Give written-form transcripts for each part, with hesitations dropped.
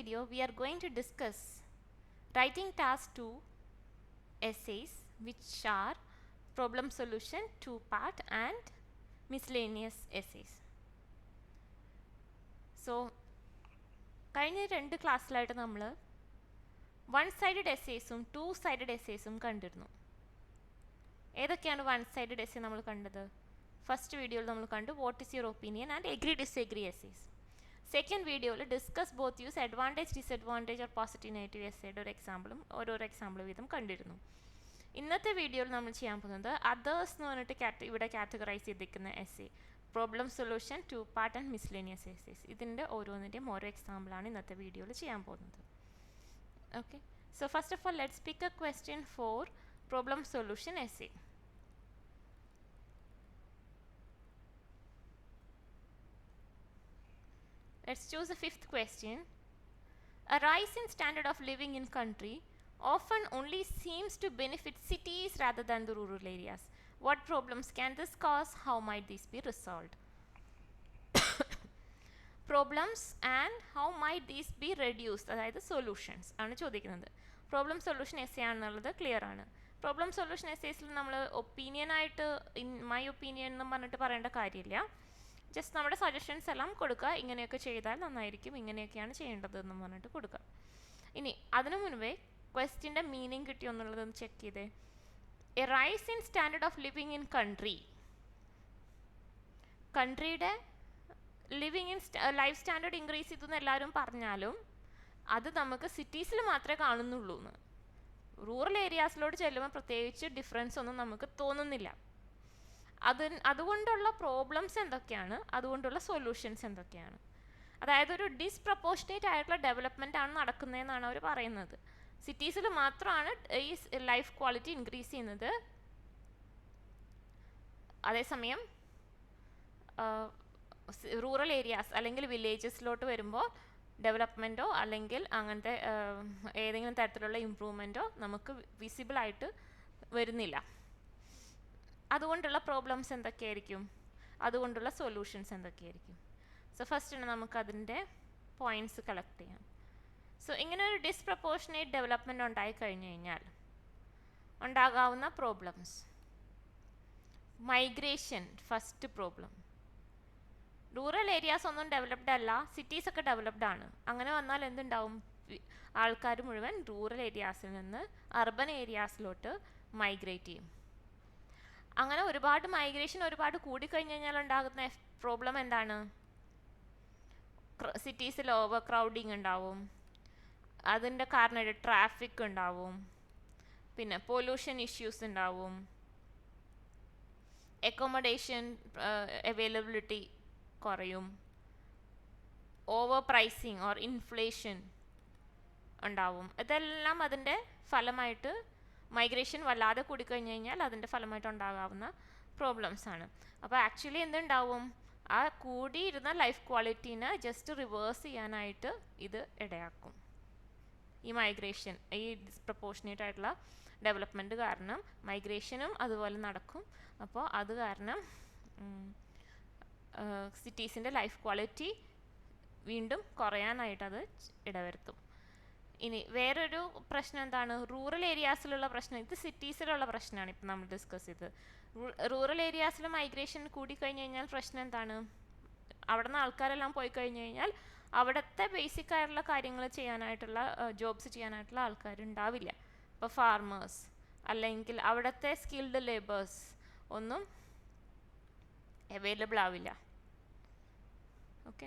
video, we are going to discuss writing task 2 essays, which are problem solution 2-part and miscellaneous essays. So, കഴിഞ്ഞ 2 ക്ലാസ്സിലായിട്ട് നമ്മൾ 1-sided essaysഉം 2-sided essaysഉം കണ്ടിരുന്നു. ഏതൊക്കെയാണ് 1-sided essay നമ്മൾ കണ്ടത്? First വീഡിയോയിൽ നമ്മൾ കണ്ടു what is your opinion and agree disagree essays. Second വീഡിയോയിൽ discuss both views advantage disadvantage or positive negative എസ്സേയുടെ ഒരു എക്സാമ്പിളും ഓരോരോ എക്സാമ്പിൾ വീതം കണ്ടിരുന്നു. ഇന്നത്തെ വീഡിയോയിൽ നമ്മൾ ചെയ്യാൻ പോകുന്നത് അതേഴ്സ് എന്ന് പറഞ്ഞിട്ട് ഇവിടെ കാറ്റഗറൈസ് ചെയ്തിരിക്കുന്ന essay, problem solution 2-part and miscellaneous essays. ഇതിൻ്റെ ഓരോന്നിൻ്റെയും ഓരോ എക്സാമ്പിളാണ് ഇന്നത്തെ വീഡിയോയിൽ ചെയ്യാൻ പോകുന്നത്. Okay, so first of all let's pick a question for problem solution essay. Let's choose the 5th question. A rise in standard of living in country often only seems to benefit cities rather than the rural areas. What problems can this cause? How might these be resolved? Problems and how might these be reduced? അതായത് solutions ആണ് ചോദിക്കുന്നത്. Problem solution essay ആണെന്നുള്ളത് clear ആണ്. Problem solution എസ്സേസിൽ നമ്മൾ ഒപ്പീനിയനായിട്ട് in my opinion എന്ന് പറഞ്ഞിട്ട് പറയേണ്ട കാര്യമില്ല. ജസ്റ്റ് നമ്മുടെ സജഷൻസ് എല്ലാം കൊടുക്കുക, ഇങ്ങനെയൊക്കെ ചെയ്താൽ നന്നായിരിക്കും, ഇങ്ങനെയൊക്കെയാണ് ചെയ്യേണ്ടത് എന്ന് പറഞ്ഞിട്ട് കൊടുക്കുക. ഇനി അതിനു മുൻപേ ക്വസ്റ്റ്യൻ്റെ മീനിങ് കിട്ടിയോ എന്നുള്ളതൊന്ന് ചെക്ക് ചെയ്തേ. A rise in standard of living in country, കൺട്രിയുടെ living in life standard increase ചെയ്തു എന്ന് എല്ലാവരും പറഞ്ഞാലും അത് നമുക്ക് സിറ്റീസിൽ മാത്രമേ കാണുന്നുള്ളൂ എന്ന്. റൂറൽ ഏരിയാസിലോട്ട് ചെല്ലുമ്പോൾ പ്രത്യേകിച്ച് ഡിഫറൻസ് ഒന്നും നമുക്ക് തോന്നുന്നില്ല. അതുകൊണ്ടുള്ള പ്രോബ്ലംസ് എന്തൊക്കെയാണ്, അതുകൊണ്ടുള്ള സൊല്യൂഷൻസ് എന്തൊക്കെയാണ്? അതായത് ഒരു ഡിസ്പ്രപ്പോർഷനേറ്റ് ആയിട്ടുള്ള ഡെവലപ്മെൻ്റ് ആണ് നടക്കുന്നതെന്നാണ് അവർ പറയുന്നത്. സിറ്റീസിൽ മാത്രമാണ് ഈ ലൈഫ് ക്വാളിറ്റി ഇൻക്രീസ് ചെയ്യുന്നത്. അതേസമയം റൂറൽ ഏരിയാസ് അല്ലെങ്കിൽ വില്ലേജസിലോട്ട് വരുമ്പോൾ ഡെവലപ്മെൻറ്റോ അല്ലെങ്കിൽ അങ്ങനത്തെ ഏതെങ്കിലും തരത്തിലുള്ള ഇമ്പ്രൂവ്മെൻറ്റോ നമുക്ക് വിസിബിളായിട്ട് വരുന്നില്ല. അതുകൊണ്ടുള്ള പ്രോബ്ലംസ് എന്തൊക്കെയായിരിക്കും, അതുകൊണ്ടുള്ള സൊല്യൂഷൻസ് എന്തൊക്കെയായിരിക്കും? സോ ഫസ്റ്റ് നമുക്കതിൻ്റെ പോയിൻറ്റ്സ് കളക്ട് ചെയ്യാം. സോ ഇങ്ങനെ ഒരു ഡിസ്പ്രപ്പോർഷനേറ്റ് ഡെവലപ്മെൻറ്റ് ഉണ്ടായിക്കഴിഞ്ഞു കഴിഞ്ഞാൽ ഉണ്ടാകാവുന്ന problems, migration first problem. Rural areas ഒന്നും ഡെവലപ്ഡ് അല്ല, സിറ്റീസൊക്കെ ഡെവലപ്ഡ് ആണ്. അങ്ങനെ വന്നാൽ എന്തുണ്ടാവും? ആൾക്കാർ മുഴുവൻ റൂറൽ ഏരിയാസിൽ നിന്ന് അർബൻ ഏരിയാസിലോട്ട് മൈഗ്രേറ്റ് ചെയ്യും. അങ്ങനെ ഒരുപാട് മൈഗ്രേഷൻ ഒരുപാട് കൂടിക്കഴിഞ്ഞ് കഴിഞ്ഞാൽ ഉണ്ടാകുന്ന പ്രോബ്ലം എന്താണ്? സിറ്റീസിൽ ഓവർ ക്രൗഡിങ് ഉണ്ടാവും, അതിൻ്റെ കാരണം ട്രാഫിക് ഉണ്ടാവും, പിന്നെ പൊല്യൂഷൻ ഇഷ്യൂസ് ഉണ്ടാവും, അക്കോമഡേഷൻ അവൈലബിലിറ്റി കുറയും, ഓവർ പ്രൈസിങ് ഓർ ഇൻഫ്ലേഷൻ ഉണ്ടാവും. ഇതെല്ലാം അതിൻ്റെ ഫലമായിട്ട് മൈഗ്രേഷൻ വല്ലാതെ കൂടിക്കഴിഞ്ഞ് കഴിഞ്ഞാൽ അതിൻ്റെ ഫലമായിട്ട് ഉണ്ടാകാവുന്ന പ്രോബ്ലംസ് ആണ്. അപ്പോൾ ആക്ച്വലി എന്തുണ്ടാവും? ആ കൂടിയിരുന്ന ലൈഫ് ക്വാളിറ്റീനെ ജസ്റ്റ് റിവേഴ്സ് ചെയ്യാനായിട്ട് ഇത് ഇടയാക്കും. ഈ മൈഗ്രേഷൻ, ഈ ഡിസ്പ്രപ്പോർഷനേറ്റ് ആയിട്ടുള്ള ഡെവലപ്മെൻറ്റ് കാരണം മൈഗ്രേഷനും അതുപോലെ നടക്കും. അപ്പോൾ അത് കാരണം സിറ്റീസിൻ്റെ ലൈഫ് ക്വാളിറ്റി വീണ്ടും കുറയാനായിട്ടത് ഇടവരുത്തും. ഇനി വേറൊരു പ്രശ്നം എന്താണ്? റൂറൽ ഏരിയാസിലുള്ള പ്രശ്നം. ഇത് സിറ്റീസിലുള്ള പ്രശ്നമാണ് ഇപ്പം നമ്മൾ ഡിസ്കസ് ചെയ്തത്. റൂറൽ ഏരിയാസിൽ മൈഗ്രേഷൻ കൂടിക്കഴിഞ്ഞ് കഴിഞ്ഞാൽ പ്രശ്നം എന്താണ്? അവിടെ നിന്ന് ആൾക്കാരെല്ലാം പോയി കഴിഞ്ഞ് കഴിഞ്ഞാൽ അവിടുത്തെ ബേസിക് ആയിട്ടുള്ള കാര്യങ്ങൾ ചെയ്യാനായിട്ടുള്ള ജോബ്സ് ചെയ്യാനായിട്ടുള്ള ആൾക്കാരുണ്ടാവില്ല. ഇപ്പോൾ ഫാർമേഴ്സ് അല്ലെങ്കിൽ അവിടുത്തെ സ്കിൽഡ് ലേബേഴ്സ് ഒന്നും അവൈലബിൾ ആവില്ല. ഓക്കെ,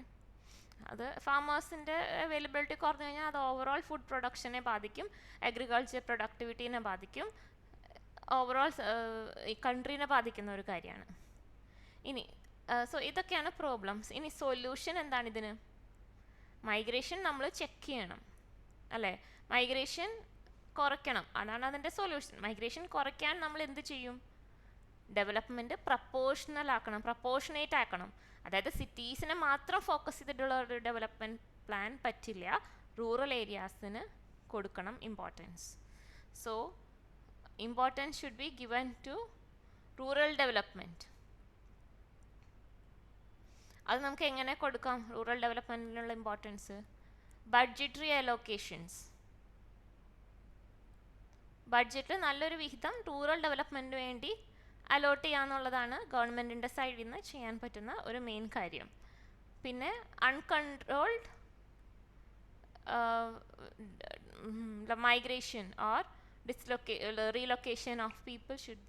അത് ഫാമേഴ്സിൻ്റെ അവൈലബിലിറ്റി കുറഞ്ഞു കഴിഞ്ഞാൽ അത് ഓവറോൾ ഫുഡ് പ്രൊഡക്ഷനെ ബാധിക്കും, അഗ്രികൾച്ചർ പ്രൊഡക്ടിവിറ്റീനെ ബാധിക്കും, ഓവറോൾ ഈ കൺട്രീനെ ബാധിക്കുന്ന ഒരു കാര്യമാണ്. ഇനി സോ ഇതൊക്കെയാണ് പ്രോബ്ലംസ്. ഇനി സൊല്യൂഷൻ എന്താണ് ഇതിന്? മൈഗ്രേഷൻ നമ്മൾ ചെക്ക് ചെയ്യണം അല്ലേ? മൈഗ്രേഷൻ കുറയ്ക്കണം, അതാണ് അതിൻ്റെ സൊല്യൂഷൻ. മൈഗ്രേഷൻ കുറയ്ക്കാൻ നമ്മൾ എന്ത് ചെയ്യും? ഡെവലപ്മെൻറ്റ് പ്രപ്പോർഷണൽ ആക്കണം, പ്രപ്പോർഷനേറ്റ് ആക്കണം. അതായത് സിറ്റീസിനെ മാത്രം ഫോക്കസ് ചെയ്തിട്ടുള്ള ഒരു ഡെവലപ്മെൻറ്റ് പ്ലാൻ പറ്റില്ല, റൂറൽ ഏരിയാസിന് കൊടുക്കണം importance. So importance should be given to rural development. അത് നമുക്ക് എങ്ങനെ കൊടുക്കാം റൂറൽ ഡെവലപ്മെൻറ്റിനുള്ള ഇമ്പോർട്ടൻസ്? budgetary allocations. ബഡ്ജറ്റിൽ നല്ലൊരു വിഹിതം റൂറൽ ഡെവലപ്മെൻറ്റിന് വേണ്ടി അലോട്ട് ചെയ്യാന്നുള്ളതാണ് ഗവൺമെൻറ്റിൻ്റെ സൈഡിൽ നിന്ന് ചെയ്യാൻ പറ്റുന്ന ഒരു മെയിൻ കാര്യം. പിന്നെ uncontrolled migration or relocation of people should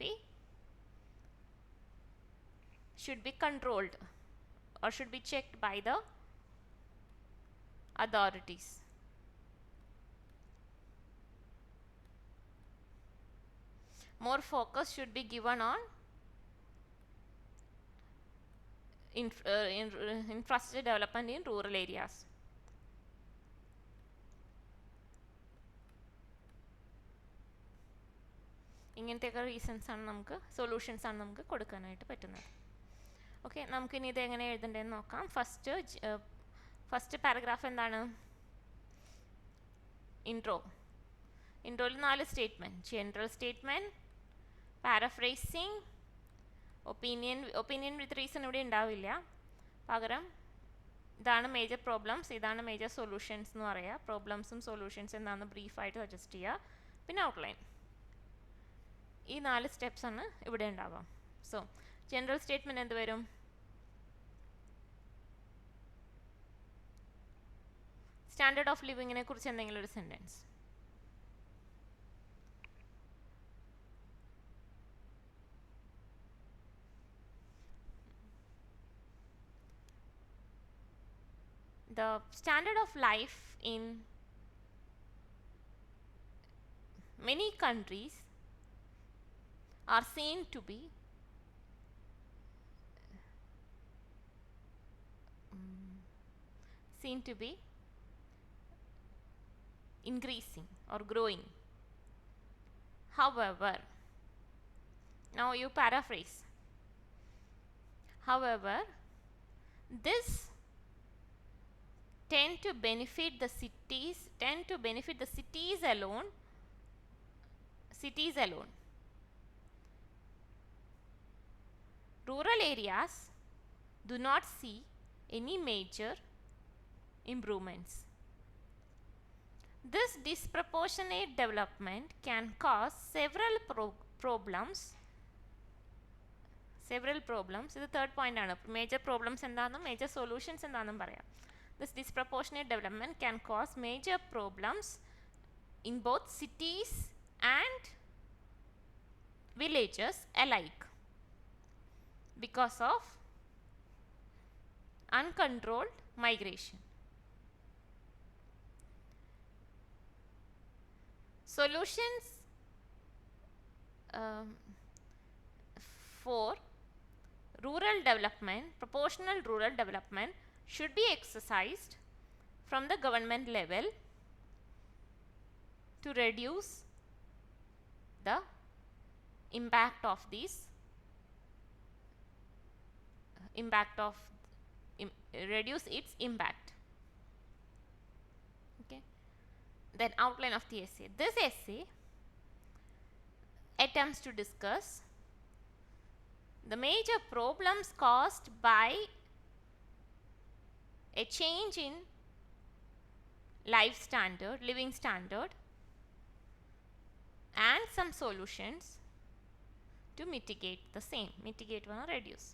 be controlled or should be checked by the authorities. More focus should be given on infrastructure development in rural areas. ഇങ്ങനത്തെയൊക്കെ റീസൺസ് ആണ് നമുക്ക് സൊല്യൂഷൻസ് ആണ് നമുക്ക് കൊടുക്കാനായിട്ട് പറ്റുന്നത്. ഓക്കെ, നമുക്കിനി ഇത് എങ്ങനെ എഴുതേണ്ടതെന്ന് നോക്കാം. ഫസ്റ്റ് പാരഗ്രാഫ് എന്താണ്? ഇൻട്രോയിൽ 4 statement: general statement, പാരഫ്രേസിങ്, opinion with reason ഇവിടെ ഉണ്ടാവില്ല. പകരം ഇതാണ് മേജർ പ്രോബ്ലംസ്, ഇതാണ് മേജർ സൊല്യൂഷൻസ് എന്ന് പറയുക. പ്രോബ്ലംസും സൊല്യൂഷൻസ് എന്താണെന്ന് ബ്രീഫായിട്ട് സജസ്റ്റ് ചെയ്യുക. പിന്നെ ഔട്ട്ലൈൻ. ഈ 4 സ്റ്റെപ്സ് ആണ് ഇവിടെ ഉണ്ടാവാം. സോ ജനറൽ സ്റ്റേറ്റ്മെൻറ്റ് എന്ത് വരും? സ്റ്റാൻഡേർഡ് ഓഫ് ലിവിങ്ങിനെ കുറിച്ച് എന്തെങ്കിലും ഒരു sentence. The standard of life in many countries are seen to be increasing or growing. However, now you paraphrase. However, this tend to benefit the cities alone. Rural areas do not see any major improvements. This disproportionate development can cause several problems. ഇത് third point ആണ്. Major problems എന്താണെന്നും major solutions എന്താണെന്നും പറയാം. This disproportionate development can cause major problems in both cities and villages alike because of uncontrolled migration. Solutions for rural development, proportional rural development should be exercised from the government level to reduce the impact of reduce its impact. Okay, then outline of the essay. This essay attempts to discuss the major problems caused by a change in living standard, and some solutions to mitigate the same. Mitigate or reduce.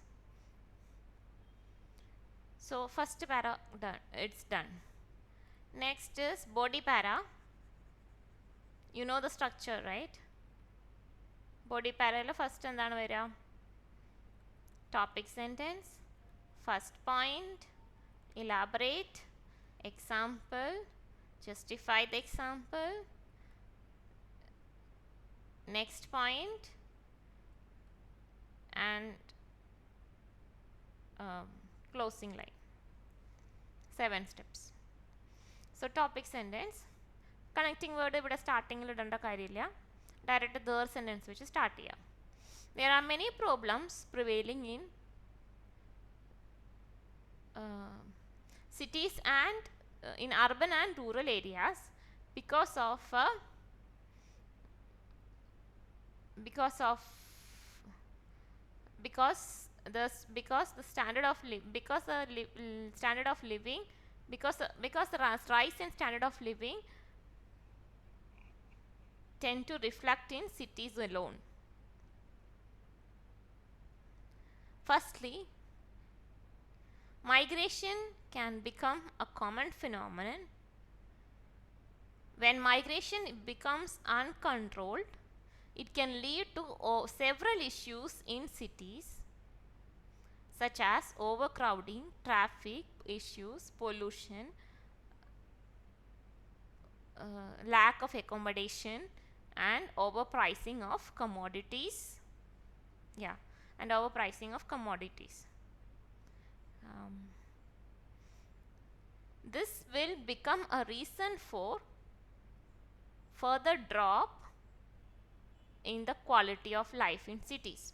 So first para done, it's done. Next is body para. You know the structure, right? Body para la first endana vera? Topic sentence, first point, elaborate, example, justify the example, next point, and closing line. 7 steps. So topic sentence, connecting word ഇവിടെ സ്റ്റാർട്ടിങ്ങിൽ ഇടേണ്ട കാര്യമില്ല, direct their sentence വെച്ച് start ചെയ്യാം. There are many problems prevailing in cities and in urban and rural areas because the standard of living because the rise in standard of living tend to reflect in cities alone. Firstly, migration can become a common phenomenon. When migration becomes uncontrolled, it can lead to several issues in cities, such as overcrowding, traffic issues, pollution, lack of accommodation, and overpricing of commodities. Yeah, and overpricing of commodities. This will become a reason for further drop in the quality of life in cities.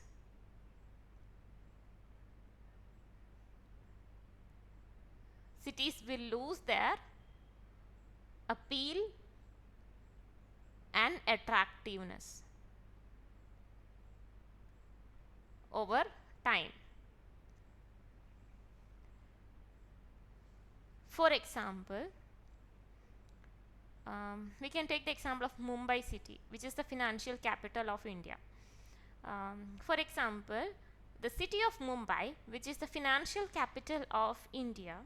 Cities will lose their appeal and attractiveness over time. For example, we can take the example of Mumbai city, which is the financial capital of India. For example, the city of Mumbai, which is the financial capital of India,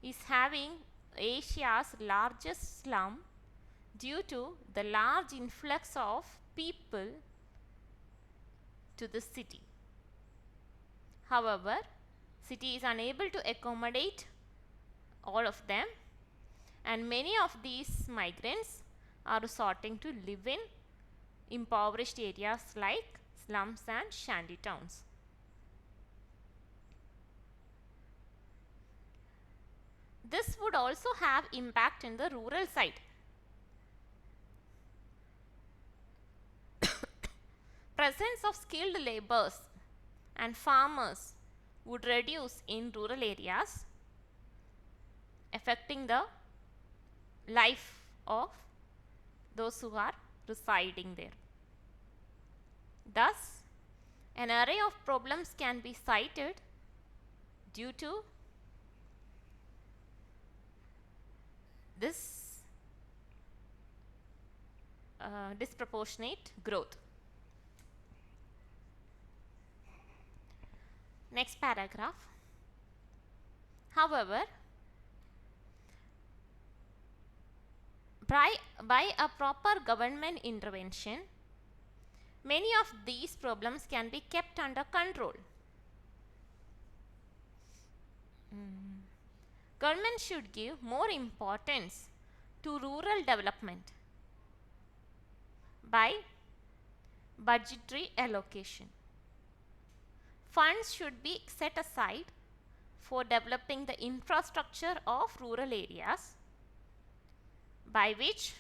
is having Asia's largest slum due to the large influx of people to the city. However, city is unable to accommodate all of them, and many of these migrants are resorting to live in impoverished areas like slums and shanty towns. This would also have impact in the rural side. Presence of skilled laborers and farmers would reduce in rural areas, affecting the life of those who are residing there. Thus, an array of problems can be cited due to this disproportionate growth. Next paragraph. However, by a proper government intervention, many of these problems can be kept under control. Government should give more importance to rural development by budgetary allocation. Funds should be set aside for developing the infrastructure of rural areas, by which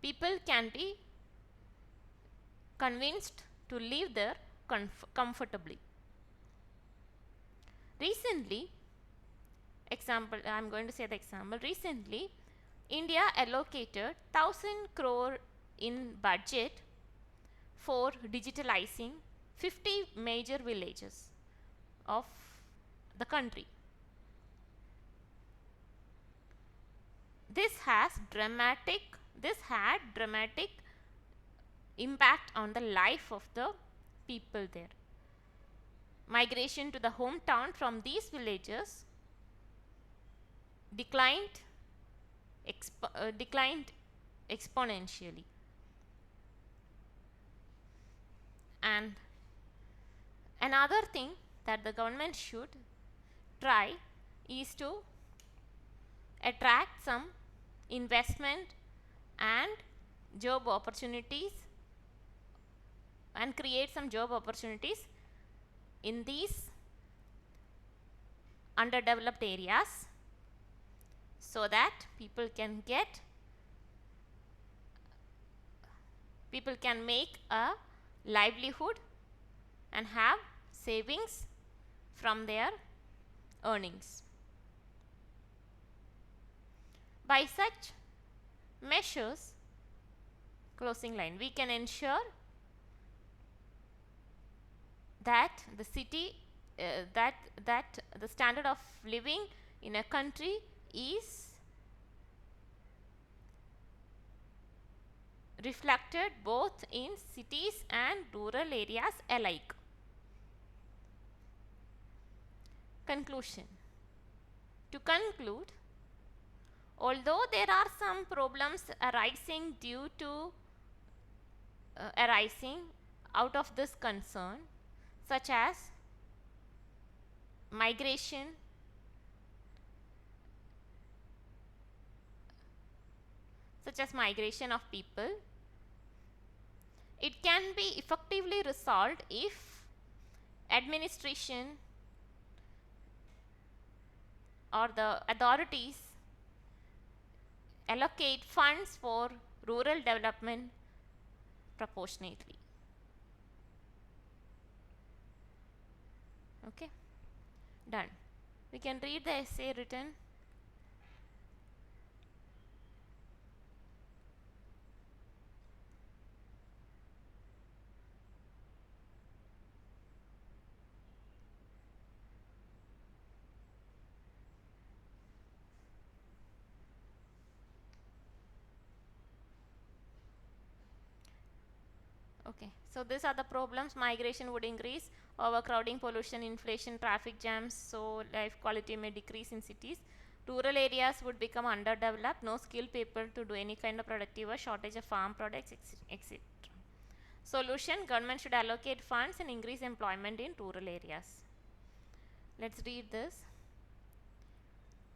people can be convinced to live there comfortably. Recently, I am going to say the example. Recently, India allocated 1000 crore in budget for digitalizing 50 major villages of the country. This had dramatic impact on the life of the people there. Migration to the hometown from these villages declined exponentially. And another thing that the government should try is to attract some investment and job opportunities and create some job opportunities in these underdeveloped areas, so that people can make a livelihood and have savings from their earnings. By such measures, closing line, we can ensure that the city that that the standard of living in a country is reflected both in cities and rural areas alike. Conclusion. To conclude, although there are some problems arising out of this concern, such as migration, of people, it can be effectively resolved if administration or the authorities allocate funds for rural development proportionately. Okay, done. We can read the essay written. Okay, so these are the problems. Migration would increase, overcrowding, pollution, inflation, traffic jams, so life quality may decrease in cities. Rural areas would become underdeveloped, no skilled people to do any kind of productive work, shortage of farm products, etc. Solution: government should allocate funds and increase employment in rural areas. Let's read this.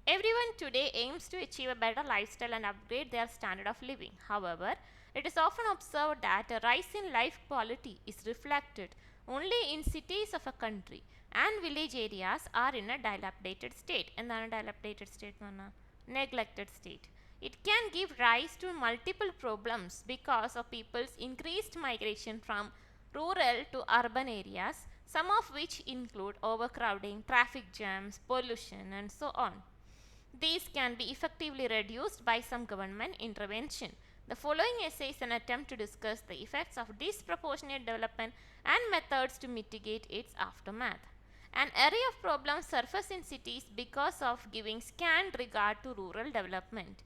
Everyone today aims to achieve a better lifestyle and upgrade their standard of living. However, it is often observed that a rise in life quality is reflected only in cities of a country, and village areas are in a dilapidated state. എന്താണ് dilapidated state എന്ന് പറഞ്ഞാൽ? Neglected state. It can give rise to multiple problems because of people's increased migration from rural to urban areas, some of which include overcrowding, traffic jams, pollution, and so on. These can be effectively reduced by some government intervention. The following essay is an attempt to discuss the effects of disproportionate development and methods to mitigate its aftermath. An array of problems surface in cities because of giving scant regard to rural development.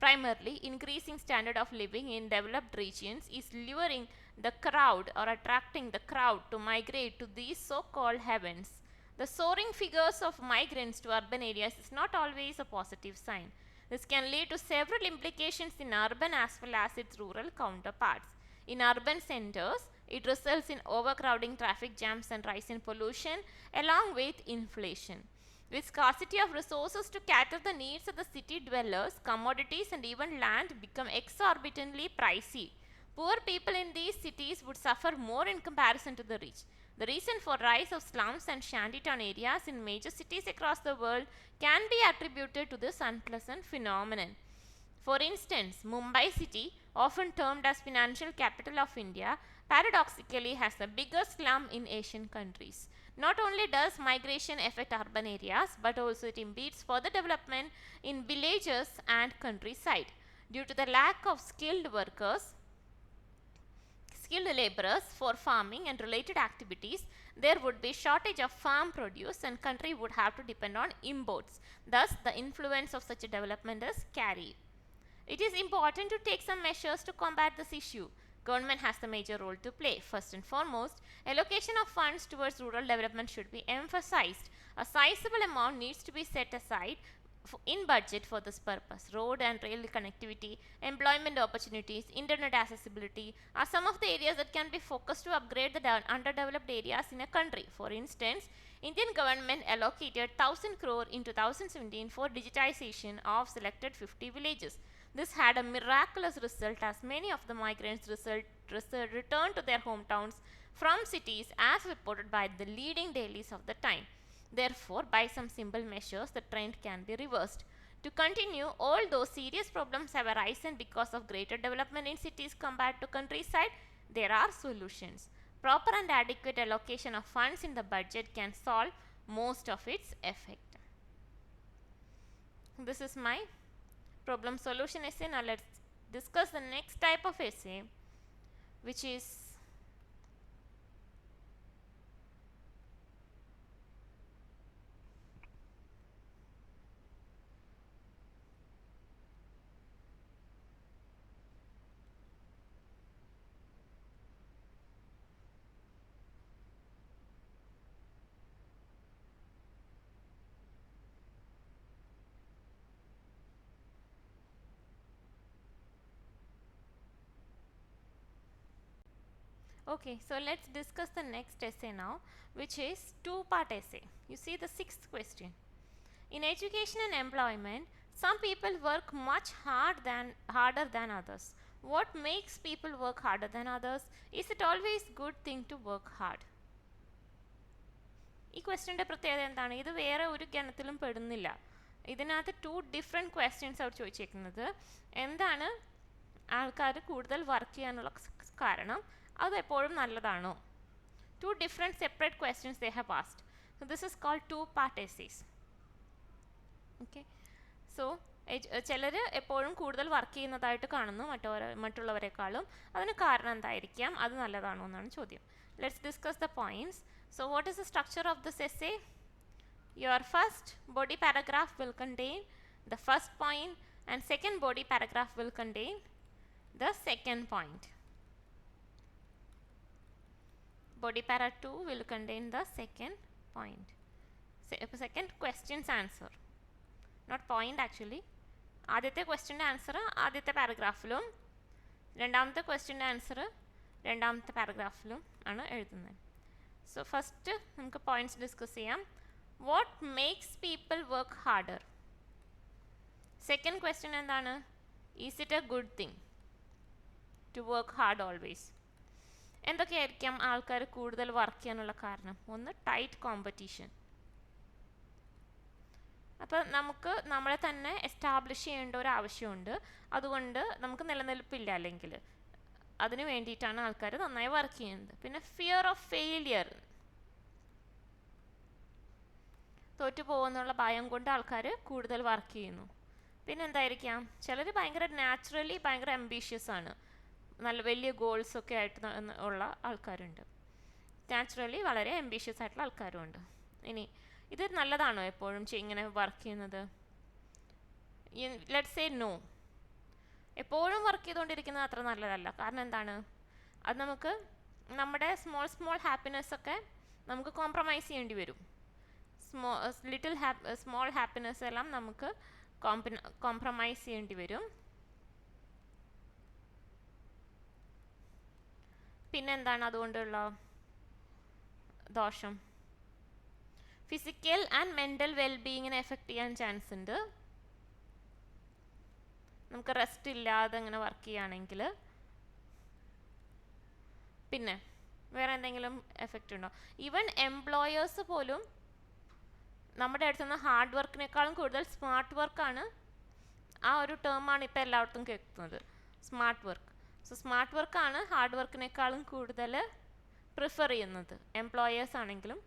Primarily, increasing standard of living in developed regions is luring the crowd or attracting the crowd to migrate to these so-called heavens. The soaring figures of migrants to urban areas is not always a positive sign. This can lead to several implications in urban as well as its rural counterparts. In urban centers, it results in overcrowding, traffic jams, and rise in pollution, along with inflation. With scarcity of resources to cater the needs of the city dwellers, commodities and even land become exorbitantly pricey. Poor people in these cities would suffer more in comparison to the rich. The reason for rise of slums and shantytown areas in major cities across the world can be attributed to this unpleasant phenomenon. For instance, Mumbai city, often termed as financial capital of India, paradoxically has the biggest slum in Asian countries. Not only does migration affect urban areas, but also it impedes further development in villages and countryside. Due to the lack of skilled laborers for farming and related activities, there would be shortage of farm produce and country would have to depend on imports. Thus, the influence of such a development is carried. It is important to take some measures to combat this issue. Government has the major role to play. First and foremost, allocation of funds towards rural development should be emphasized. A sizable amount needs to be set aside in budget for this purpose. Road and rail connectivity, employment opportunities, internet accessibility are some of the areas that can be focused to upgrade the underdeveloped areas in a country. For instance, Indian government allocated 1000 crore in 2017 for digitization of selected 50 villages. This had a miraculous result as many of the migrants returned to their hometowns from cities as reported by the leading dailies of the time. Therefore, by some simple measures, the trend can be reversed. To continue, although serious problems have arisen because of greater development in cities compared to countryside, there are solutions. Proper and adequate allocation of funds in the budget can solve most of its effect. This is my problem solution essay. Now let's discuss the next type of essay, which is Okay, so let's discuss the next essay now, which is two-part essay. You see the sixth question. In education and employment, some people work much harder than others. What makes people work harder than others? Is it always good thing to work hard? ഈ ക്വസ്റ്റ്യൻ്റെ പ്രത്യേകത എന്താണ്? ഇത് വേറെ ഒരു ഗണത്തിലും പെടുന്നില്ല. ഇതിനകത്ത് 2 different questions അവർ ചോദിച്ചേക്കുന്നത്. എന്താണ് ആൾക്കാർ കൂടുതൽ വർക്ക് ചെയ്യാനുള്ള കാരണം? അത് എപ്പോഴും നല്ലതാണോ? 2 different separate questions they have asked. So this is called two-part essays. Okay. So ചിലർ എപ്പോഴും കൂടുതൽ വർക്ക് ചെയ്യുന്നതായിട്ട് കാണുന്നു മറ്റുള്ളവരെക്കാളും. അതിന് കാരണം എന്തായിരിക്കാം? അത് നല്ലതാണോ എന്നാണ് ചോദ്യം. Let's discuss the points. So what is the structure of this essay? Your first body paragraph will contain the first point and second body paragraph will contain the second point. Body para 2 will contain the second point. Second question's answer. Not point actually. ആദ്യത്തെ ക്വസ്റ്റ്യൻ്റെ answer ആദ്യത്തെ പാരഗ്രാഫിലും രണ്ടാമത്തെ ക്വസ്റ്റ്യൻ്റെ answer രണ്ടാമത്തെ പാരഗ്രാഫിലും ആണ് എഴുതുന്നത്. So first നമുക്ക് points discuss ചെയ്യാം. What makes people work harder? Second question എന്താണ്? Is it a good thing to work hard always? എന്തൊക്കെയായിരിക്കാം ആൾക്കാർ കൂടുതൽ വർക്ക് ചെയ്യാനുള്ള കാരണം? ഒന്ന്, ടൈറ്റ് കോമ്പറ്റീഷൻ. അപ്പോൾ നമുക്ക് നമ്മളെ തന്നെ എസ്റ്റാബ്ലിഷ് ചെയ്യേണ്ട ഒരു ആവശ്യമുണ്ട്. അതുകൊണ്ട് നമുക്ക് നിലനിൽപ്പില്ല അല്ലെങ്കിൽ. അതിന് വേണ്ടിയിട്ടാണ് ആൾക്കാർ നന്നായി വർക്ക് ചെയ്യുന്നത്. പിന്നെ ഫിയർ ഓഫ് ഫെയിലിയർ, തോറ്റു പോകുന്നുള്ള ഭയം കൊണ്ട് ആൾക്കാർ കൂടുതൽ വർക്ക് ചെയ്യുന്നു. പിന്നെ എന്തായിരിക്കാം? ചിലർ നാച്ചുറലി ഭയങ്കര അംബീഷ്യസ് ആണ്. നല്ല വലിയ ഗോൾസൊക്കെ ആയിട്ട് ഉള്ള ആൾക്കാരുണ്ട്. നാച്ചുറലി വളരെ അംബീഷ്യസ് ആയിട്ടുള്ള ആൾക്കാരുമുണ്ട്. ഇനി ഇത് നല്ലതാണോ എപ്പോഴും ഇങ്ങനെ വർക്ക് ചെയ്യുന്നത്? Let's say no. എപ്പോഴും വർക്ക് ചെയ്തുകൊണ്ടിരിക്കുന്നത് അത്ര നല്ലതല്ല. കാരണം എന്താണ്? അത് നമുക്ക് നമ്മുടെ സ്മോൾ ഹാപ്പിനെസ്സൊക്കെ നമുക്ക് കോംപ്രമൈസ് ചെയ്യേണ്ടി വരും. സ്മോൾ ഹാപ്പിനെസ് എല്ലാം നമുക്ക് കോംപ്രമൈസ് ചെയ്യേണ്ടി വരും. പിന്നെന്താണ് അതുകൊണ്ടുള്ള ദോഷം? ഫിസിക്കൽ ആൻഡ് മെൻ്റൽ വെൽബീയിങ്ങിനെ എഫക്റ്റ് ചെയ്യാൻ ചാൻസ് ഉണ്ട്. നമുക്ക് റെസ്റ്റ് ഇല്ലാതെ ഇങ്ങനെ വർക്ക് ചെയ്യുകയാണെങ്കിൽ. പിന്നെ വേറെ എന്തെങ്കിലും എഫക്റ്റ് ഉണ്ടോ? ഈവൻ എംപ്ലോയേഴ്സ് പോലും നമ്മുടെ അടുത്തുനിന്ന് ഹാർഡ് വർക്കിനേക്കാളും കൂടുതൽ സ്മാർട്ട് വർക്കാണ്, ആ ഒരു ടേമാണ് ഇപ്പോൾ എല്ലായിടത്തും കേൾക്കുന്നത്, സ്മാർട്ട് വർക്ക്. സോ സ്മാർട്ട് വർക്കാണ് ഹാർഡ് വർക്കിനേക്കാളും കൂടുതൽ പ്രിഫർ ചെയ്യുന്നത്. എംപ്ലോയേഴ്സ് ആണെങ്കിലും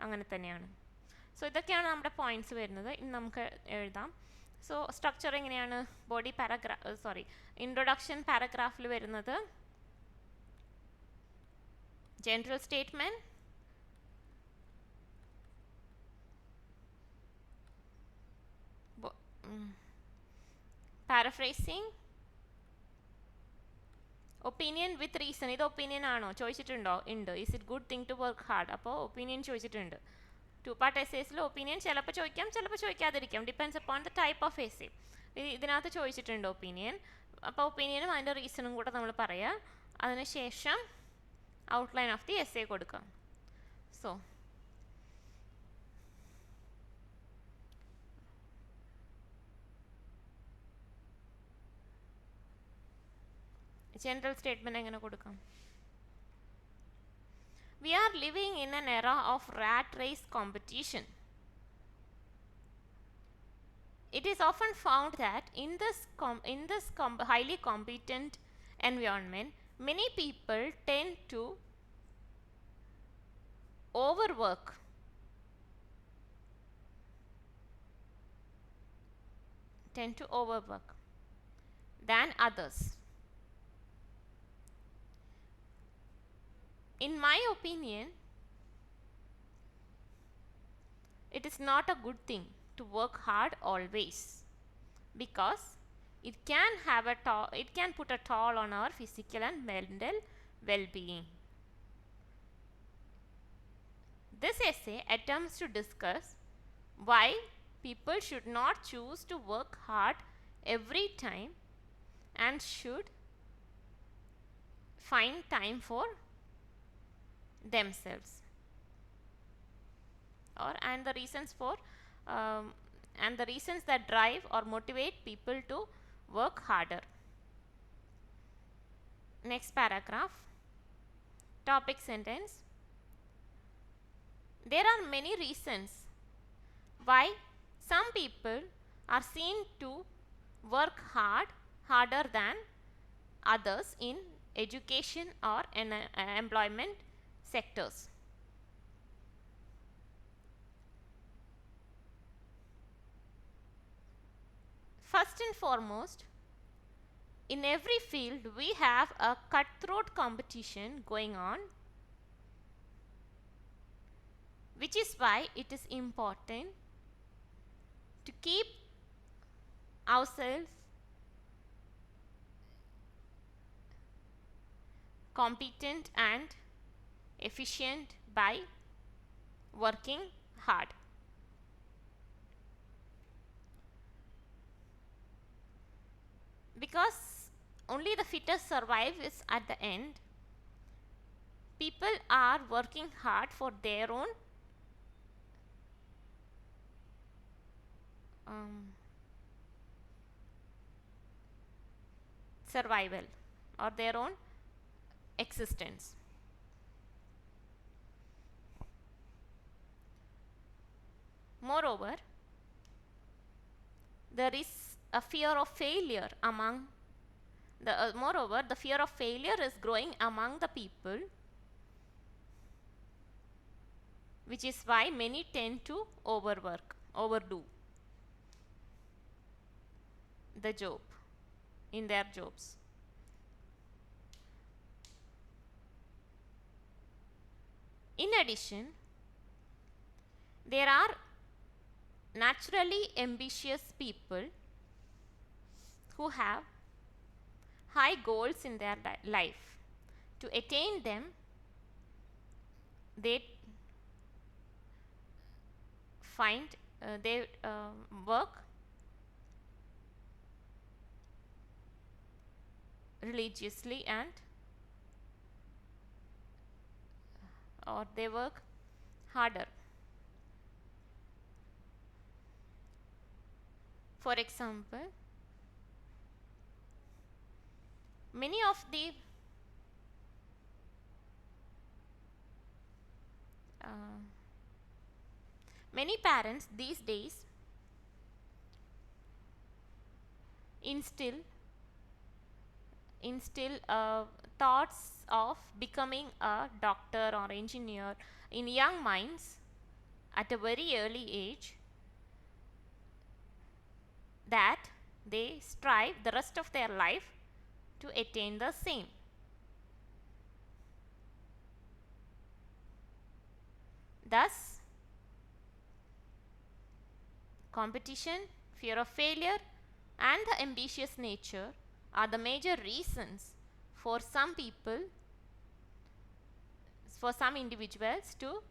അങ്ങനെ തന്നെയാണ്. സോ ഇതൊക്കെയാണ് നമ്മുടെ പോയിന്റ്സ് വരുന്നത്. ഇനി നമുക്ക് എഴുതാം. സോ സ്ട്രക്ചർ എങ്ങനെയാണ്? ഇൻട്രൊഡക്ഷൻ പാരഗ്രാഫിൽ വരുന്നത് general statement, paraphrasing, opinion with reason. ഇത് ഒപ്പീനിയൻ ആണോ ചോദിച്ചിട്ടുണ്ടോ? ഉണ്ട്. Is it good thing to work hard? അപ്പോൾ ഒപ്പീനിയൻ ചോദിച്ചിട്ടുണ്ട്. 2-part എസ്സേസിൽ ഒപ്പീനിയൻ ചിലപ്പോൾ ചോദിക്കാം, ചിലപ്പോൾ ചോദിക്കാതിരിക്കാം. Depends upon the type of essay. ഇതിനകത്ത് ചോദിച്ചിട്ടുണ്ട് ഒപ്പീനിയൻ. അപ്പോൾ ഒപ്പീനിയനും അതിൻ്റെ റീസണും കൂടെ നമ്മൾ പറയാം. അതിനുശേഷം ഔട്ട്ലൈൻ ഓഫ് ദി എസ്സേ കൊടുക്കാം. സോ ജനറൽ സ്റ്റേറ്റ്മെൻറ്റ് എങ്ങനെ കൊടുക്കാം? We are living in an era of rat race competition. It is often found that in this highly competent environment, many people tend to overwork than others. In my opinion, it is not a good thing to work hard always, because it can put a toll on our physical and mental well-being. This essay attempts to discuss why people should not choose to work hard every time and should find time for themselves, or and the reasons for um, and the reasons that drive or motivate people to work harder. Next paragraph, topic sentence. There are many reasons why some people are seen to work harder than others in education or in employment sectors. First and foremost, in every field we have a cutthroat competition going on, which is why it is important to keep ourselves competent and efficient by working hard. Because only the fittest survive is at the end, people are working hard for their own survival or their own existence. Moreover, there is a fear of failure among the fear of failure is growing among the people, which is why many tend to overdo the job in their jobs. In addition, there are naturally ambitious people who have high goals in their life. To attain them, they work religiously or they work harder. For example, many of the many parents these days instill thoughts of becoming a doctor or engineer in young minds at a very early age, that they strive the rest of their life to attain the same. Thus, competition, fear of failure, and the ambitious nature are the major reasons for some people, for some individuals to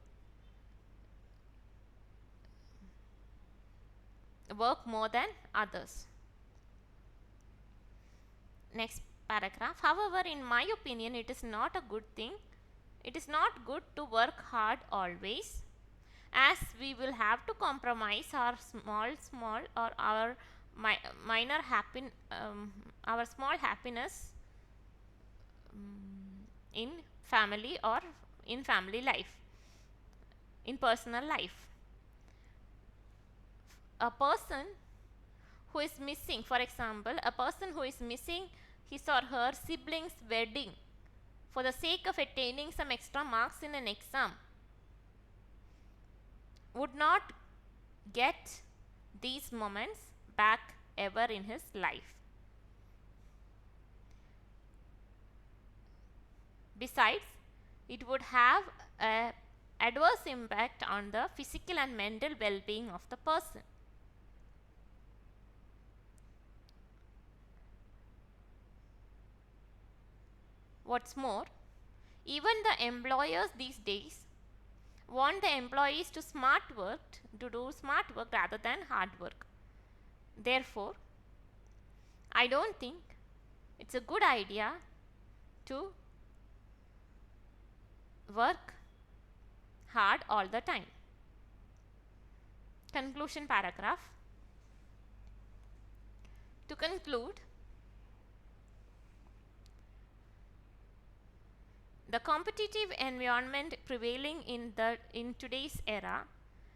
work more than others. Next paragraph. However, in my opinion, it is not a good thing. It is not good to work hard always, as we will have to compromise our small or our minor our small happiness in family or in family life, in personal life. A person who is missing, for example, a person who is missing his or her sibling's wedding for the sake of attaining some extra marks in an exam would not get these moments back ever in his life. Besides, it would have an adverse impact on the physical and mental well-being of the person. What's more, even the employers these days want the employees to do smart work rather than hard work. Therefore, I don't think it's a good idea to work hard all the time. Conclusion paragraph. To conclude, the competitive environment prevailing in today's era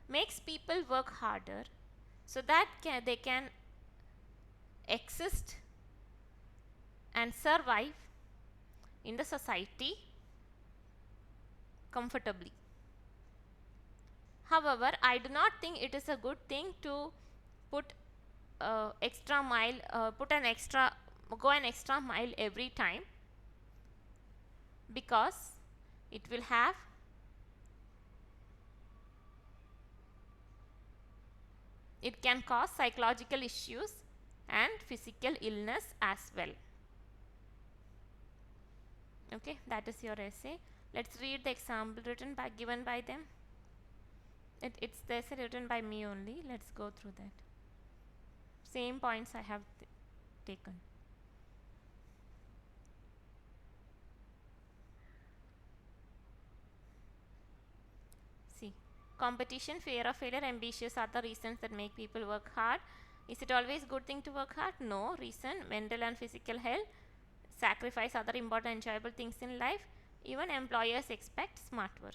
makes people work harder so that they can exist and survive in the society comfortably. However, I do not think it is a good thing to put extra mile, go an extra mile every time, because it will have it can cause psychological issues and physical illness as well. Okay, that is your essay. Let's read the example given by them. It's the essay written by me only. Let's go through that. Same points I have taken. See, competition, fear of failure, ambitious are the reasons that make people work hard. Is it always good thing to work hard? No. Reason, mental and physical health, sacrifice other important enjoyable things in life. Even employers expect smart work.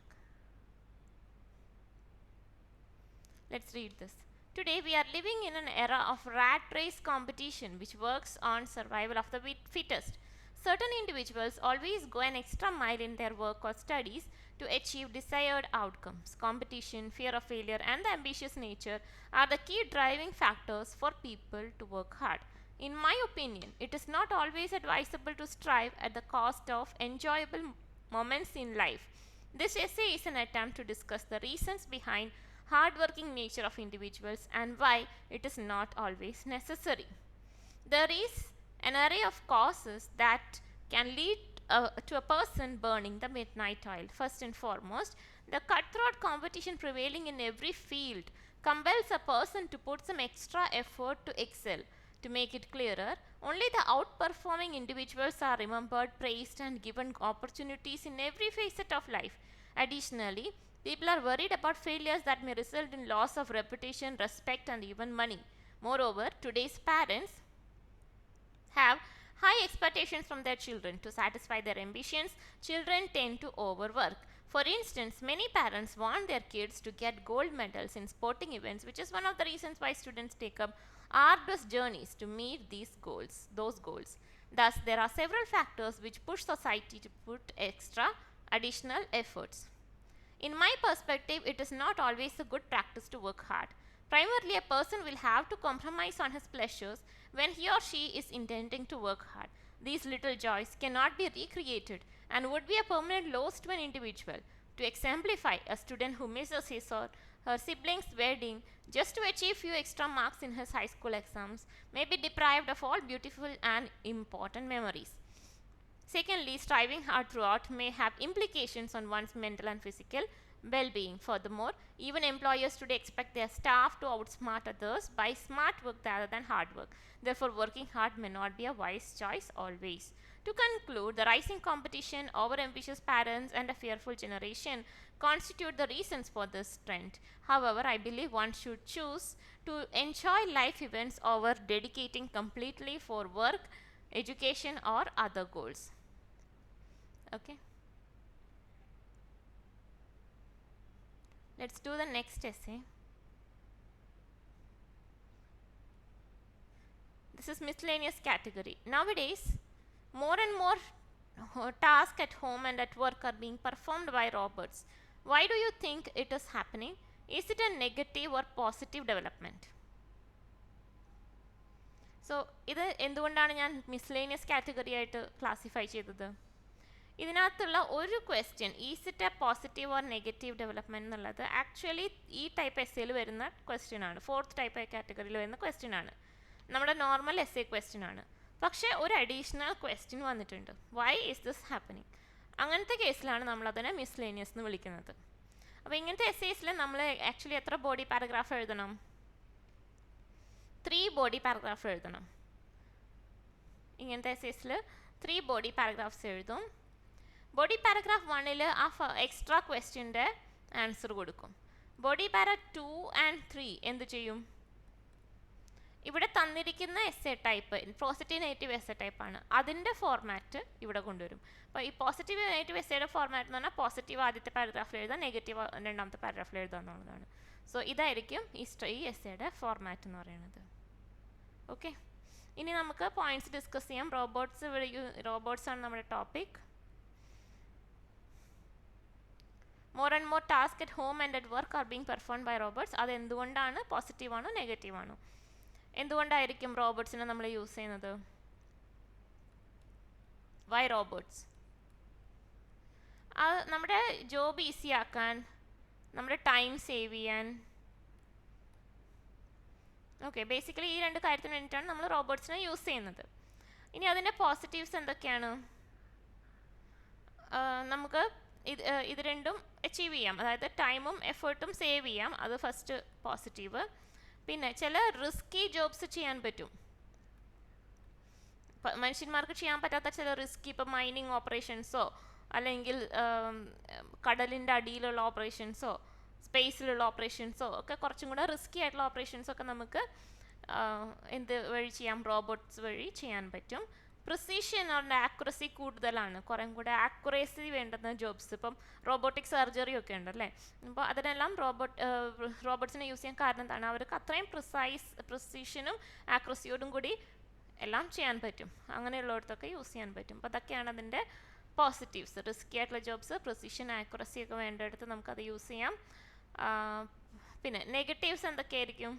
Let's read this. Today we are living in an era of rat race competition which works on survival of the fittest. Certain individuals always go an extra mile in their work or studies to achieve desired outcomes. Competition, fear of failure, and the ambitious nature are the key driving factors for people to work hard. In my opinion, it is not always advisable to strive at the cost of enjoyable moments in life. This essay is an attempt to discuss the reasons behind hardworking nature of individuals and why it is not always necessary. There is an array of causes that can lead to a person burning the midnight oil. First and foremost, the cutthroat competition prevailing in every field compels a person to put some extra effort to excel. To make it clearer, only the outperforming individuals are remembered, praised, and given opportunities in every facet of life. Additionally, people are worried about failures that may result in loss of reputation, respect, and even money. Moreover, today's parents have high expectations from their children. To satisfy their ambitions, children tend to overwork. For instance, many parents want their kids to get gold medals in sporting events, which is one of the reasons why students take up arduous journeys to meet those goals. Thus, there are several factors which push society to put additional efforts. In my perspective, it is not always a good practice to work hard. Primarily, a person will have to compromise on his pleasures when he or she is intending to work hard. These little joys cannot be recreated and would be a permanent loss to an individual. To exemplify, a student who misses his or her sibling's wedding just to achieve few extra marks in his high school exams may be deprived of all beautiful and important memories. Secondly, striving hard throughout may have implications on one's mental and physical well-being. Furthermore, even employers today expect their staff to outsmart others by smart work rather than hard work. Therefore, working hard may not be a wise choice always. To conclude, the rising competition, over-ambitious parents, and a fearful generation constitute the reasons for this trend. However, I believe one should choose to enjoy life events over dedicating completely for work, education, or other goals. Okay. Let's do the next essay. This is miscellaneous category. Nowadays, more and more tasks at home and at work are being performed by robots. Why do you think it is happening? Is it a negative or positive development? So, ഇത് എന്തുകൊണ്ടാണ് ഞാൻ miscellaneous category ആയിട്ട് classify ചെയ്തത്? ഇതിനകത്തുള്ള ഒരു question, is it A positive or negative development എന്നുള്ളത് actually ഈ type എസ്സേയിൽ വരുന്ന ക്വസ്റ്റ്യൻ ആണ്. ഫോർത്ത് ടൈപ്പ് കാറ്റഗറിയിൽ വരുന്ന ക്വസ്റ്റ്യൻ ആണ്. നമ്മുടെ നോർമൽ എസ്സേ ക്വസ്റ്റ്യൻ ആണ്. പക്ഷേ ഒരു അഡീഷണൽ ക്വസ്റ്റ്യൻ വന്നിട്ടുണ്ട്. Why is this happening? അങ്ങനത്തെ കേസിലാണ് നമ്മളതിനെ മിസ്ലേനിയസ് എന്ന് വിളിക്കുന്നത്. അപ്പോൾ ഇങ്ങനത്തെ എസ്സേസിൽ നമ്മൾ ആക്ച്വലി എത്ര ബോഡി പാരഗ്രാഫ് എഴുതണം? 3 ബോഡി പാരഗ്രാഫ് എഴുതണം. ഇങ്ങനത്തെ എസ്സേസിൽ 3 ബോഡി പാരഗ്രാഫ്സ് എഴുതും. ബോഡി പാരഗ്രാഫ് 1 ആ എക്സ്ട്രാ ക്വസ്റ്റ്യൻ്റെ ആൻസർ കൊടുക്കും. ബോഡി പാര 2 and 3 എന്ത് ചെയ്യും? ഇവിടെ തന്നിരിക്കുന്ന essay type positive negative essay ടൈപ്പാണ്, അതിൻ്റെ ഫോർമാറ്റ് ഇവിടെ കൊണ്ടുവരും. അപ്പോൾ ഈ പോസിറ്റീവ് നെഗറ്റീവ് എസ്സേയുടെ ഫോർമാറ്റ് എന്ന് പറഞ്ഞാൽ പോസിറ്റീവ് ആദ്യത്തെ പാരഗ്രാഫിൽ എഴുതാം, നെഗറ്റീവ് രണ്ടാമത്തെ പാരഗ്രാഫിൽ എഴുതുക എന്നുള്ളതാണ്. സോ ഇതായിരിക്കും ഈ എസ്സേയുടെ ഫോർമാറ്റ് എന്ന് പറയുന്നത്. ഓക്കെ, ഇനി നമുക്ക് പോയിന്റ്സ് ഡിസ്കസ് ചെയ്യാം. റോബോട്ട്സ് ആണ് നമ്മുടെ topic. More and more task at home and at work are being performed by robots. അത് എന്തുകൊണ്ടാണ്? പോസിറ്റീവാണോ നെഗറ്റീവാണോ? എന്തുകൊണ്ടായിരിക്കും റോബോട്ട്സിനെ നമ്മൾ യൂസ് ചെയ്യുന്നത്? Why robots? അത് നമ്മുടെ ജോബ് ഈസി ആക്കാൻ, നമ്മുടെ ടൈം സേവ് ചെയ്യാൻ. ഓക്കെ, ബേസിക്കലി ഈ രണ്ട് കാര്യത്തിന് വേണ്ടിയിട്ടാണ് നമ്മൾ റോബോട്ട്സിനെ യൂസ് ചെയ്യുന്നത്. ഇനി അതിൻ്റെ പോസിറ്റീവ്സ് എന്തൊക്കെയാണ്? നമുക്ക് ഇത് രണ്ടും അച്ചീവ് ചെയ്യാം, അതായത് ടൈമും എഫേർട്ടും സേവ് ചെയ്യാം, അത് ഫസ്റ്റ് പോസിറ്റീവ്. പിന്നെ ചില റിസ്കി ജോബ്സ് ചെയ്യാൻ പറ്റും, മനുഷ്യന്മാർക്ക് ചെയ്യാൻ പറ്റാത്ത ചില റിസ്കി, ഇപ്പോൾ മൈനിങ് ഓപ്പറേഷൻസോ അല്ലെങ്കിൽ കടലിൻ്റെ അടിയിലുള്ള ഓപ്പറേഷൻസോ സ്പേസിലുള്ള ഓപ്പറേഷൻസോ ഒക്കെ കുറച്ചും കൂടെ റിസ്കി ആയിട്ടുള്ള ഓപ്പറേഷൻസൊക്കെ നമുക്ക് എന്ത് വഴി ചെയ്യാം? റോബോട്ട്സ് വഴി ചെയ്യാൻ പറ്റും. പ്രിസിഷൻ ആൻഡ് ആക്യുറസി കൂടുതലാണ്, കുറേ കൂടെ ആക്യുറേസി വേണ്ടുന്ന ജോബ്സ്. ഇപ്പം റോബോട്ടിക് സർജറി ഒക്കെ ഉണ്ടല്ലേ, അപ്പോൾ അതിനെല്ലാം റോബോട്ട്സിനെ യൂസ് ചെയ്യാൻ കാരണം എന്താണ്? അവർക്ക് അത്രയും പ്രിസിഷനും ആക്യുറസിയോടും കൂടി എല്ലാം ചെയ്യാൻ പറ്റും. അങ്ങനെയുള്ളിടത്തൊക്കെ യൂസ് ചെയ്യാൻ പറ്റും. അപ്പോൾ അതൊക്കെയാണ് അതിൻ്റെ പോസിറ്റീവ്സ്. റിസ്കി ആയിട്ടുള്ള ജോബ്സ്, പ്രിസിഷൻ, ആക്യുറസി ഒക്കെ വേണ്ടിടത്ത് നമുക്കത് യൂസ് ചെയ്യാം. പിന്നെ നെഗറ്റീവ്സ് എന്തൊക്കെയായിരിക്കും?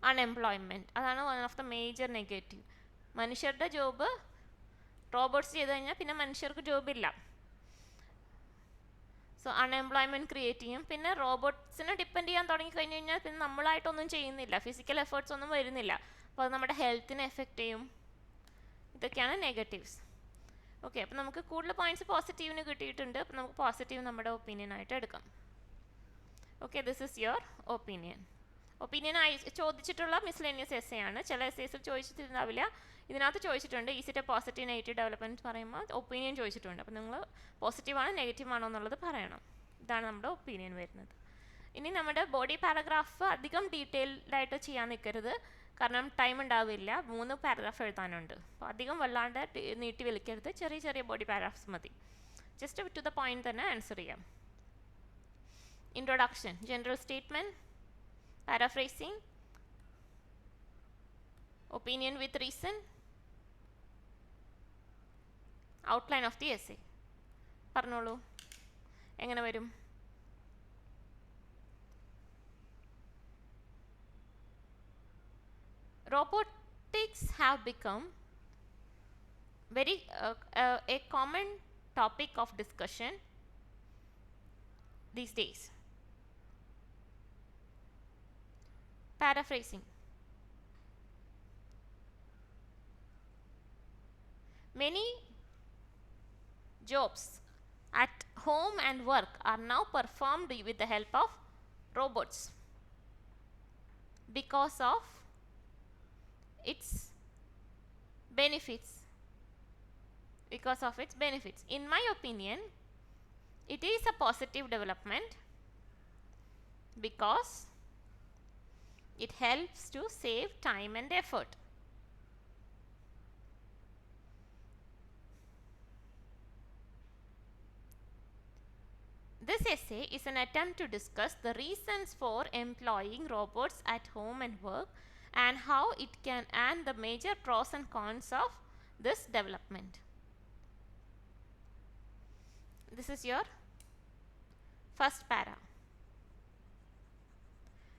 അൺഎംപ്ലോയ്മെൻറ്റ്, അതാണ് one of the major negative. മനുഷ്യരുടെ ജോബ് റോബോട്ട്സ് ചെയ്ത് കഴിഞ്ഞാൽ പിന്നെ മനുഷ്യർക്ക് ജോബില്ല. സോ അൺഎംപ്ലോയ്മെൻറ്റ് ക്രിയേറ്റ് ചെയ്യും. പിന്നെ റോബോട്ട്സിനെ ഡിപ്പെൻഡ് ചെയ്യാൻ തുടങ്ങിക്കഴിഞ്ഞ് കഴിഞ്ഞാൽ പിന്നെ നമ്മളായിട്ടൊന്നും ചെയ്യുന്നില്ല, ഫിസിക്കൽ എഫേർട്സ് ഒന്നും വരുന്നില്ല. അപ്പോൾ അത് നമ്മുടെ ഹെൽത്തിനെ എഫക്റ്റ് ചെയ്യും. ഇതൊക്കെയാണ് നെഗറ്റീവ്സ്. ഓക്കെ, അപ്പോൾ നമുക്ക് കൂടുതൽ പോയിന്റ്സ് പോസിറ്റീവിന് കിട്ടിയിട്ടുണ്ട്. അപ്പോൾ നമുക്ക് പോസിറ്റീവ് നമ്മുടെ ഒപ്പീനിയൻ ആയിട്ട് എടുക്കാം. Okay, this is your opinion. ഒപ്പീനിയനായി ചോദിച്ചിട്ടുള്ള മിസ്ലേനിയസ് എസ്സേ ആണ്. ചില എസ്സേസിൽ ചോദിച്ചിട്ടുണ്ടാവില്ല, ഇതിനകത്ത് ചോദിച്ചിട്ടുണ്ട്. ഈസിറ്റ് പോസിറ്റീവ് നെഗറ്റീവ് ഡെവലപ്മെൻറ്റ് പറയുമ്പോൾ ഒപ്പീനിയൻ ചോദിച്ചിട്ടുണ്ട്. അപ്പോൾ നിങ്ങൾ പോസിറ്റീവാണോ നെഗറ്റീവ് ആണോ എന്നുള്ളത് പറയണം. ഇതാണ് നമ്മുടെ ഒപ്പീനിയൻ വരുന്നത്. ഇനി നമ്മുടെ ബോഡി പാരഗ്രാഫ് അധികം ഡീറ്റെയിൽഡായിട്ട് ചെയ്യാൻ നിൽക്കരുത്, കാരണം ടൈം ഉണ്ടാവില്ല. 3 പാരഗ്രാഫ് എഴുതാനുണ്ട്. അപ്പോൾ അധികം വല്ലാണ്ട് നീട്ടി വലിക്കരുത്, ചെറിയ ചെറിയ ബോഡി പാരഗ്രാഫ്സ് മതി. ജസ്റ്റ് ടു ദ പോയിന്റ് തന്നെ ആൻസർ ചെയ്യാം. Introduction, general statement, paraphrasing, opinion with reason, outline of the essay. പറഞ്ഞോളൂ, എങ്ങനെ വരും? Robotics have become very a common topic of discussion these days. Paraphrasing. Many jobs at home and work are now performed with the help of robots because of its benefits. In my opinion, it is a positive development because it helps to save time and effort. This essay is an attempt to discuss the reasons for employing robots at home and work and how it can, and the major pros and cons of this development. This is your first para.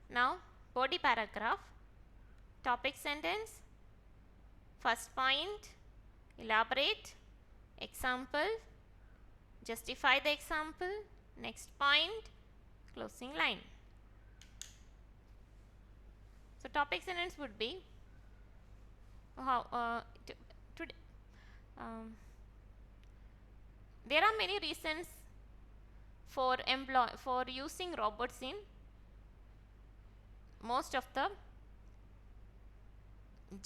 Now body paragraph, topic sentence, first point, elaborate, example, justify the example, next point, closing line. So topic sentence would be how there are many reasons for using robots in most of the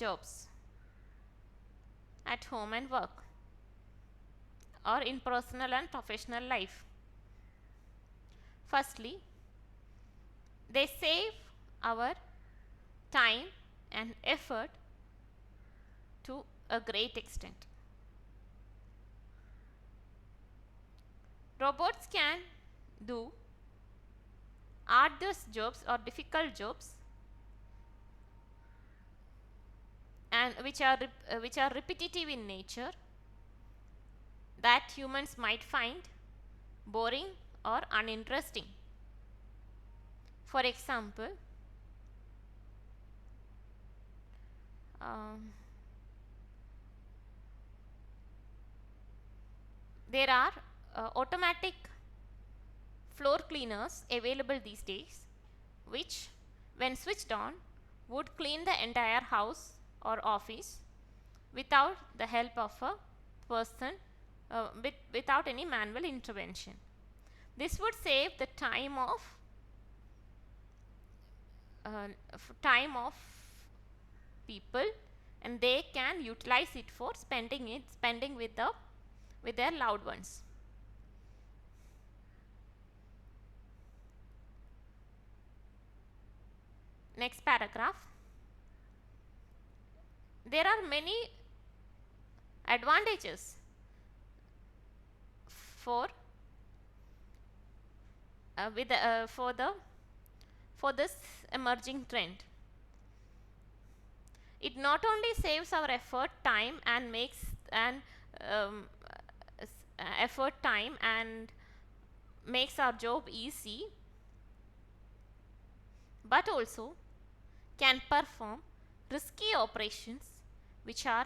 jobs at home and work. or in personal and professional life. Firstly, they save our time and effort to a great extent. Robots can do arduous jobs or difficult jobs and which are repetitive in nature, that humans might find boring or uninteresting. For example, there are automatic floor cleaners available these days, which, when switched on, would clean the entire house or office without the help of a person, without any manual intervention. This would save the time of people, and they can utilize it for spending with their loved ones. Next paragraph. There are many advantages for this emerging trend. It not only saves our effort, time, and makes our job easy, but also can perform risky operations which were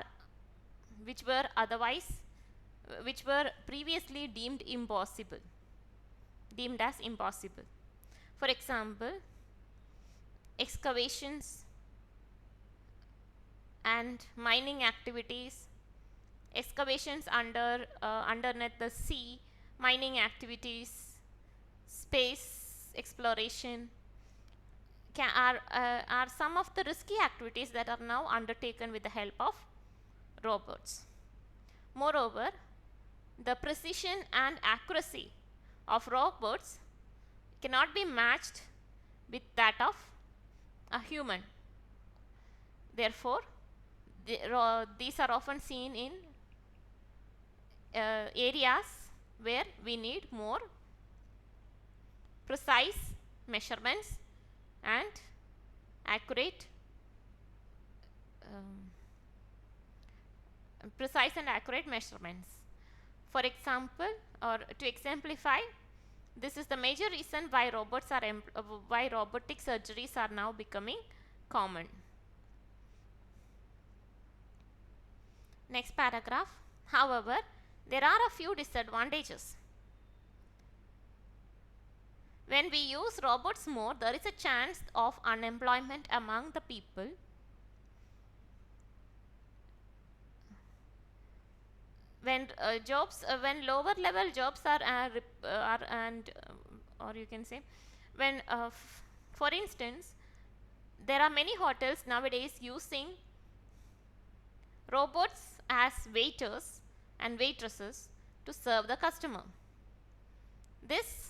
previously deemed as impossible. For example, excavations and mining activities, excavations underneath the sea, mining activities, space exploration are some of the risky activities that are now undertaken with the help of robots. Moreover, the precision and accuracy of robots cannot be matched with that of a human. Therefore, these are often seen in areas where we need more precise measurements and accurate measurements. For example, or to exemplify, this is the major reason why robotic surgeries are now becoming common. Next paragraph. However, there are a few disadvantages. When we use robots more, there is a chance of unemployment among the people. When lower level jobs or you can say, when for instance, there are many hotels nowadays using robots as waiters and waitresses to serve the customer. This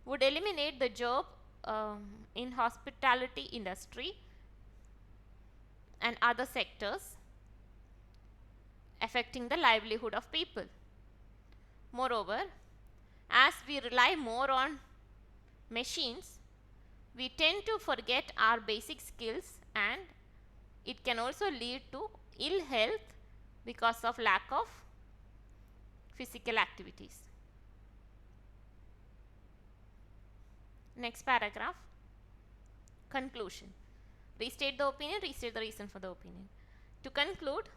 would eliminate the job in hospitality industry and other sectors, affecting the livelihood of people. Moreover, as we rely more on machines, we tend to forget our basic skills, and it can also lead to ill health because of lack of physical activities. Next paragraph. Conclusion. Restate the opinion, restate the reason for the opinion. To conclude,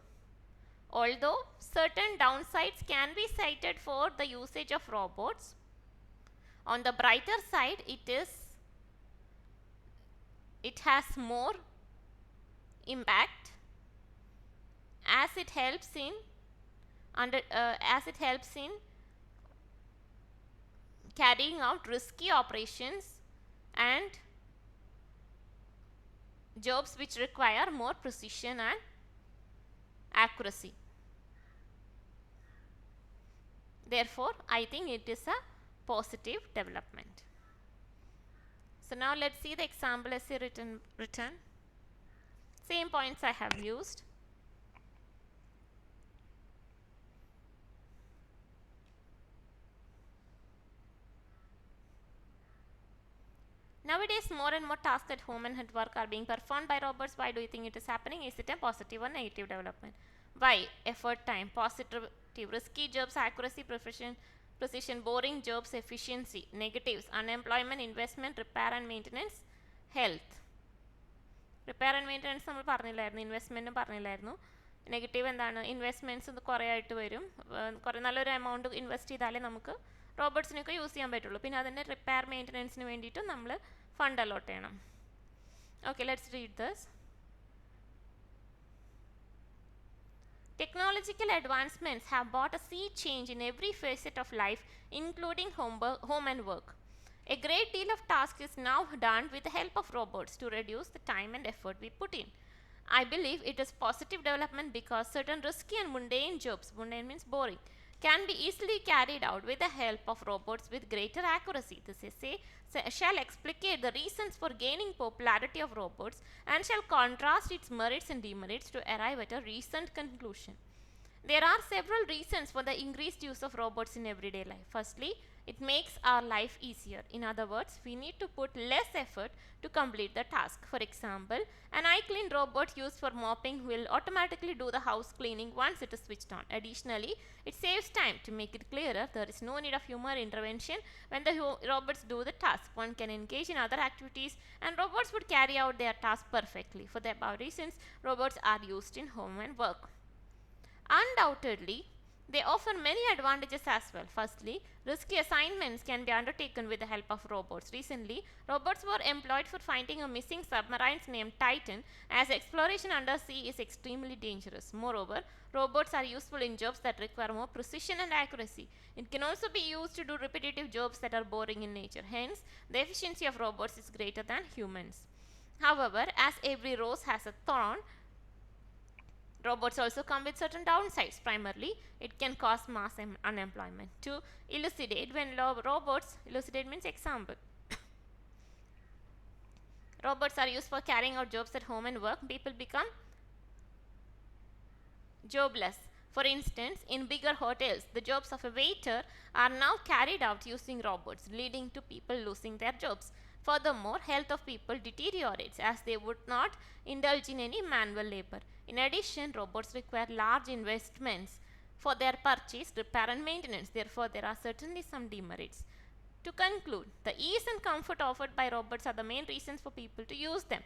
although certain downsides can be cited for the usage of robots, on the brighter side, it has more impact as it helps in carrying out risky operations and jobs which require more precision and accuracy. Therefore, I think it is a positive development. So now let's see the example essay written. Same points I have used. Nowadays, more and more tasks at home and at work are being performed by robots. Why do you think it is happening? Is it a positive or negative development? Why? Effort, time, positive, risky jobs, accuracy, precision, boring jobs, efficiency. Negatives, unemployment, investment, repair and maintenance, health. Repair and maintenance നമ്മൾ പറഞ്ഞില്ലായിരുന്നു, ഇൻവെസ്റ്റ്മെൻറ്റും പറഞ്ഞില്ലായിരുന്നു. Negative എന്താണ്? Investments കുറേ ആയിട്ട് വരും. കുറേ നല്ലൊരു amount invest ചെയ്താലേ നമുക്ക് റോബോട്ട്സിനൊക്കെ യൂസ് ചെയ്യാൻ പറ്റുള്ളൂ. പിന്നെ അതിൻ്റെ റിപ്പയർ മെയിൻ്റനൻസിന് വേണ്ടിയിട്ടും നമ്മൾ ഫണ്ട് അലോട്ട് ചെയ്യണം. Okay, let's read this. Technological advancements have brought a sea change in every facet of life, including home and work. A great deal of tasks is now done with the help of robots to reduce the time and effort we put in. I believe it is positive development because certain risky and mundane jobs, mundane means boring, can be easily carried out with the help of robots with greater accuracy. This essay shall explicate the reasons for gaining popularity of robots and shall contrast its merits and demerits to arrive at a recent conclusion. There are several reasons for the increased use of robots in everyday life. Firstly, it makes our life easier. In other words, we need to put less effort to complete the task. For example, an iClean robot used for mopping will automatically do the house cleaning once it is switched on. Additionally, it saves time. To make it clearer, there is no need of human intervention when the robots do the task. One can engage in other activities and robots would carry out their task perfectly. For the above reasons, robots are used in home and work. Undoubtedly, they offer many advantages as well. Firstly, risky assignments can be undertaken with the help of robots. Recently, robots were employed for finding a missing submarine named Titan, as exploration under sea is extremely dangerous. Moreover, robots are useful in jobs that require more precision and accuracy. It can also be used to do repetitive jobs that are boring in nature. Hence, the efficiency of robots is greater than humans. However, as every rose has a thorn, robots also come with certain downsides. Primarily, it can cause mass unemployment. To elucidate, when robots, elucidate means example, robots are used for carrying out jobs at home and work, people become jobless. For instance, in bigger hotels, the jobs of a waiter are now carried out using robots, leading to people losing their jobs. Furthermore, health of people deteriorates as they would not indulge in any manual labor. In addition, robots require large investments for their purchase, repair and maintenance. Therefore, there are certainly some demerits. To conclude, the ease and comfort offered by robots are the main reasons for people to use them.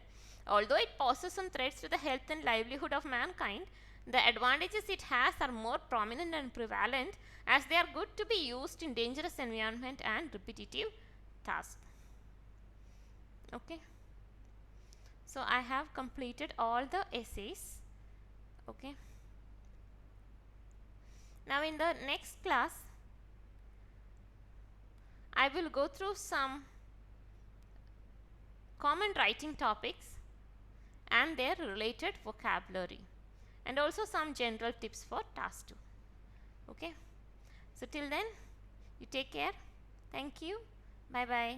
Although it poses some threats to the health and livelihood of mankind, the advantages it has are more prominent and prevalent as they are good to be used in dangerous environment and repetitive tasks. Okay. So I have completed all the essays. Okay. Now in the next class, I will go through some common writing topics and their related vocabulary, and also some general tips for task 2. Okay. So till then, you take care. Thank you. Bye bye.